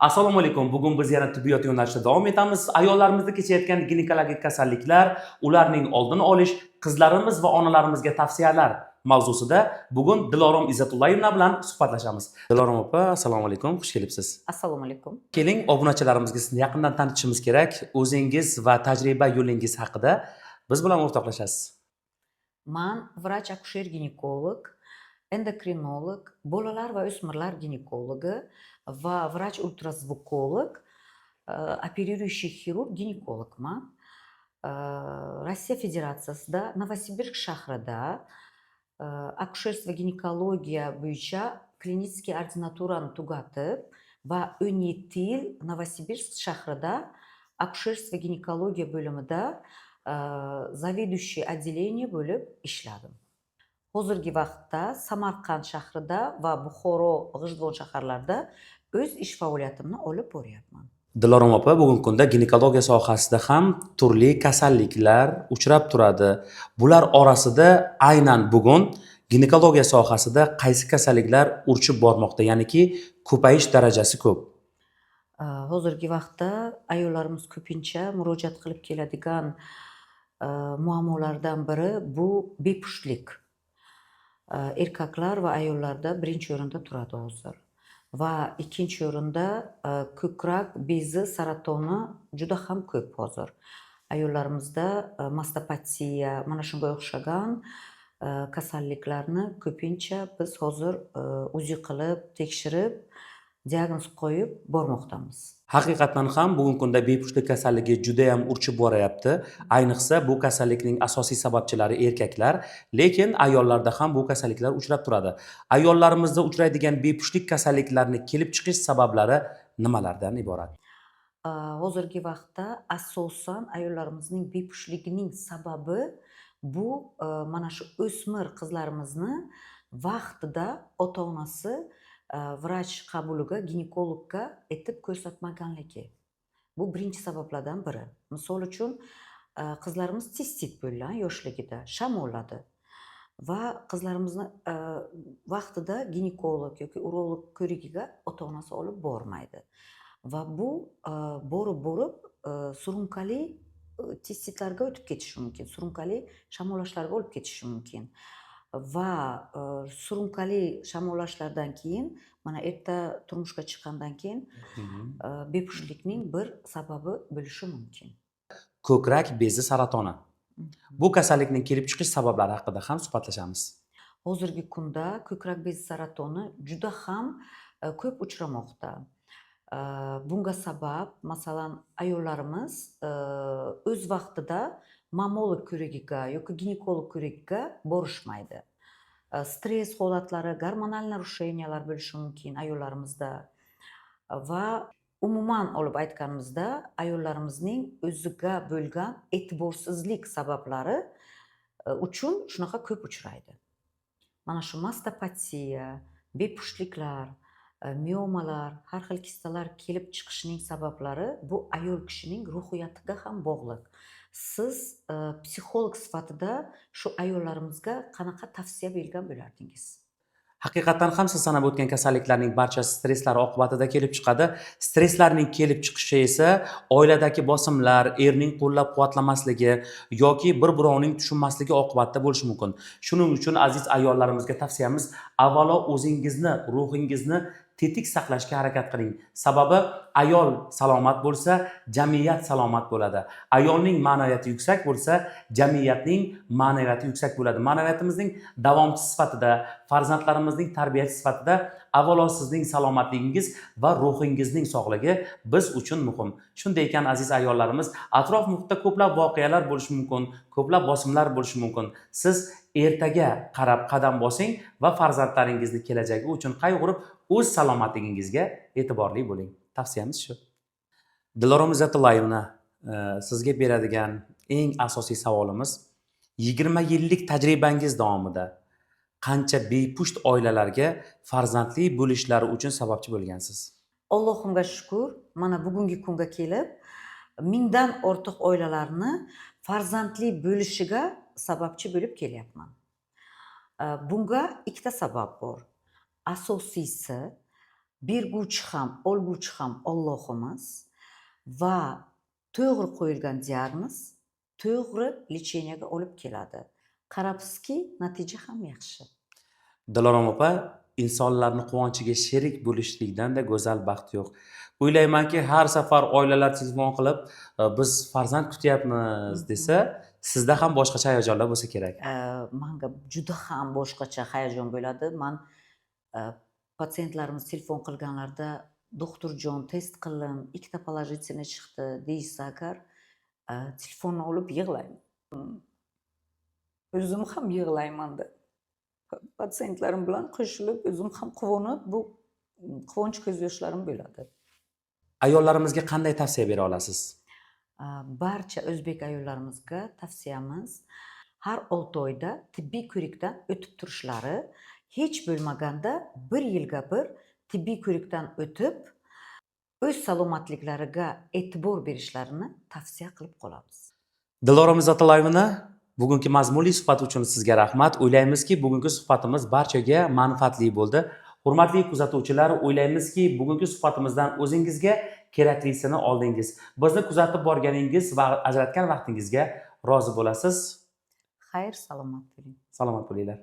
Assalomu alaykum. Bugun biz yana tibbiyot yo'nalishida davom etamiz. Ayollarimizni kechayotgan ginekologik kasalliklar, ularning oldini olish, qizlarimiz va onalarimizga tavsiyalar mavzusida bugun Dilorom Izzatullayevna bilan suhbatlashamiz. Dilorom opa, assalomu alaykum. Xush kelibsiz. Assalomu alaykum. Keling, obunachilarimizga sizni yaqindan tanishimiz kerak. O'zingiz va tajriba yo'lingiz haqida biz bilan o'rtoqlashasiz. Man vrach-akusher-ginekolog, endokrinolog, bolalar va o'smirlar ginekologi va vrach-ultrazvukolog, opeрирующий xirurg ginekologman. Rossiya Federatsiyasida Novosibirsk shahrida akusherstvo ginekologiya bo'yicha klinический ordinaturani tugatib va 17 yil Novosibirsk shahrida akusherstvo ginekologiya bo'limida заведующий отделение bo'lib ishladim. Hozirgi vaqtda Samarqand shahrida va Buxoro, G'ijduvon shaharlarida o'z ish faoliyatimni olib boryapman. Dilorom opa, bugungi kunda ginekologiya sohasida ham turli kasalliklar uchrab turadi. Bular orasida aynan bugun ginekologiya sohasida qaysi kasalliklar urchib bormoqda, ya'niki ko'payish darajasi ko'p? Hozirgi vaqtda ayollarimiz ko'pincha murojaat qilib keladigan muammolardan biri bu bepushtlik. Erkaklar va ayollarda birinchi o'rinda turadi hozir. Va ikkinchi o'rinda ko'krak bezi saratoni juda ham ko'p hozir. Ayollarimizda mastopatiya, mana shunga o'xshagan kasalliklarni ko'pincha biz hozir UZI qilib, tekshirib, diagnoz qo'yib bormoqdamiz. Haqiqatan ham bugungi kunda bepushtlik kasalligi juda ham urchib borayapti. Ayniqsa bu kasallikning asosiy sababchilari erkaklar, lekin ayollarda ham bu kasalliklar uchrab turadi. Ayollarimizda uchraydigan bepushtlik kasalliklarini kelib chiqish sabablari nimalardan iborat? Hozirgi vaqtda asosan ayollarimizning bepushtligining sababi bu mana shu o'smir qizlarimizni vaqtida ota-onasi vrach qabuliga, ginekologga aytib ko'rsatmaganligi. Bu birinchi sabablardan biri. Misol uchun qizlarimiz sistit bo'lgan yoshligida, shamolladi va qizlarimizni vaqtida ginekolog yoki urolog ko'rigiga ota-onasi olib bormaydi. Va bu borib surunkali sistitlarga o'tib ketishi mumkin, surunkali shamollashlarga olib ketishi mumkin. Va surunkali shamollashlardan keyin mana erta turmushga chiqqandan keyin bepushtlikning bir sababi bo'lishi mumkin. Ko'krak bezi saratoni. Bu kasallikning kelib chiqish sabablari haqida ham suhbatlashamiz. Hozirgi kunda ko'krak bezi saratoni juda ham ko'p uchramoqda. Bunga sabab masalan ayollarimiz o'z vaqtida mammolog ko'rigiga yoki ginekolog ko'rigiga borishmaydi. Stress holatlari, gormonal narushenyalar bo'lishi mumkin ayollarimizda va umuman olib aytganimizda ayollarimizning o'ziga bo'lgan e'tiborsizlik sabablari uchun shunaqa ko'p uchraydi. Mana shu mastopatiya, bepushtliklar, miomalar, har xil kistalar kelib chiqishining sabablari bu ayol kishining ruhiyatiga ham bog'liq. Siz psixolog sifatida shu ayollarimizga qanaqa tavsiya bergan bo'lardingiz? Haqiqatan ham siz sanab o'tgan kasalliklarning barchasi stresslar oqibatida kelib chiqadi. Stresslarning kelib chiqishi esa oiladagi bosimlar, erning qo'llab-quvvatlamasligi yoki bir-birovning tushunmasligi oqibatida bo'lishi mumkin. Shuning uchun aziz ayollarimizga tavsiyamiz, avvalo o'zingizni, ruhingizni tetik saqlashga harakat qiling. Sababi ayol salomat bo'lsa, jamiyat salomat bo'ladi. Ayolning ma'naviyati yuksak bo'lsa, jamiyatning ma'naviyati yuksak bo'ladi. Ma'naviyatimizning davomchisi sifatida, farzandlarimizning tarbiyasi sifatida avvalo sizning salomatligingiz va ruhingizning sog'ligi biz uchun muhim. Shunday ekan aziz ayollarimiz, atrof muhitda ko'plab voqealar bo'lishi mumkin, ko'plab bosimlar bo'lishi mumkin. Siz ertaga qarab qadam bosing va farzandlaringizni kelajagi uchun qayg'urib o'z salomatligingizga e'tiborli bo'ling. Tavsiyamiz shu. Dilorom Izzatullayevna, sizga beradigan eng asosiy savolimiz 20 yillik tajribangiz davomida qancha bepusht oilalarga farzandli bo'lishlari uchun sababchi bo'lgansiz? Allohimga shukr, mana bugungi kunga kelib 1000 dan ortiq oilalarni farzandli bo'lishiga sababchi bo'lib kelyapman. Bunga ikkita sabab bor. Asosiysi berguvchi ham, olguvchi ham Allohimiz va to'g'ri qo'yilgan diagnoz to'g'ri lecheniyaga olib keladi. Qarabsizki, natija ham yaxshi. Dilorom opa, insonlarni quvonchiga sherik bo'lishlikdan-da go'zal baxt yo'q. O'ylaymanki, har safar oilalar telefon qilib, biz farzand kutyapmiz desa, sizda ham boshqacha hayajonlar bo'lsa kerak. Menga juda ham boshqacha hayajon bo'ladi. Men patsientlarimiz telefon qilganlarida doktorjon test qildim, ikkita положительный chiqdi deysa agar, telefonni olib yig'layman. O'zim ham yig'layman-da. Patsientlarim bilan qo'shilib, o'zim ham quvonib, bu quvonch ko'z yoshlarim bo'ladi. Ayollarimizga qanday tavsiya bera olasiz? Barcha o'zbek ayollarimizga tavsiyamiz har 6 oyda tibbiy ko'rikdan o'tib turishlari, hech bo'lmaganda 1 yilga bir tibbiy ko'rikdan o'tib, o'z salomatliklariga e'tibor berishlarini tavsiya qilib qolamiz. Dilorom Izzato'layevna, bugungi mazmunli suhbat uchun sizga rahmat. O'ylaymizki, bugungi suhbatimiz barchaga manfaatli bo'ldi. Hurmatli kuzatuvchilar, o'ylaymizki, bugungi suhbatimizdan o'zingizga keraklisini oldingiz. Bizni kuzatib borganingiz va ajratgan vaqtingizga rozi bo'lasiz. Xayr, salomat bo'ling. Salomat bo'linglar.